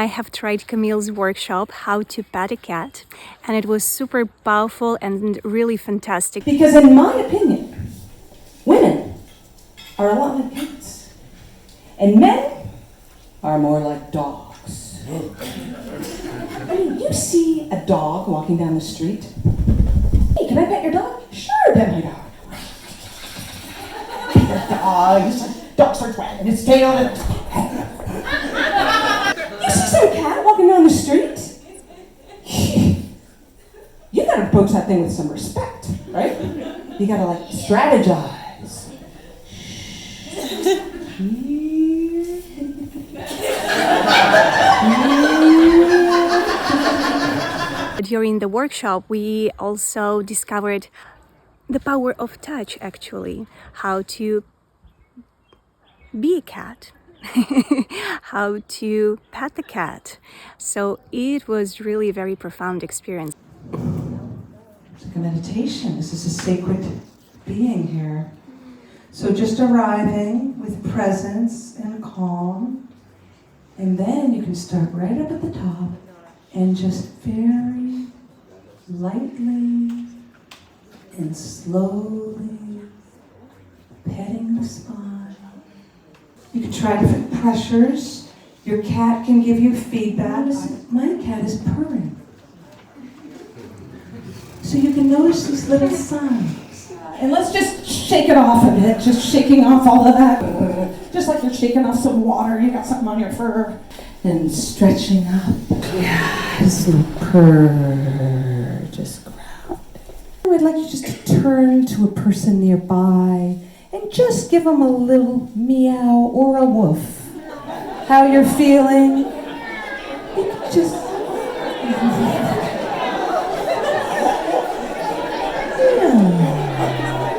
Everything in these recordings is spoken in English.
I have tried Camile's workshop, How to Pet a Cat, and it was super powerful and really fantastic. Because in my opinion, women are a lot like cats, and men are more like dogs. I mean, you see a dog walking down the street. Hey, can I pet your dog? Sure, pet my dog. Dog starts wagging its tail and you see some cat walking down the street? You gotta approach that thing with some respect, right? You gotta like strategize. During the workshop, we also discovered the power of touch, actually, how to be a cat, how to pet the cat. So it was really a very profound experience. It's like a meditation. This is a sacred being here. So just arriving with presence and calm, and then you can start right up at the top and just very lightly and slowly petting the spine. You can try different pressures. Your cat can give you feedback. My cat is purring. So you can notice these little signs. And let's just shake it off a bit, just shaking off all of that. Just like you're shaking off some water, you got something on your fur. And stretching up. Yeah, this little purr, just ground. I'd like you just to turn to a person nearby and just give them a little meow or a woof. How you're feeling. You can just...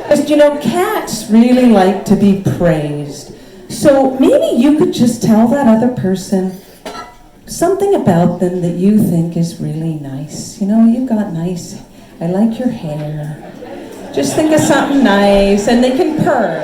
Because, you know, cats really like to be praised. So maybe you could just tell that other person something about them that you think is really nice. You know, you've got nice, I like your hair. Just think of something nice, and they can purr.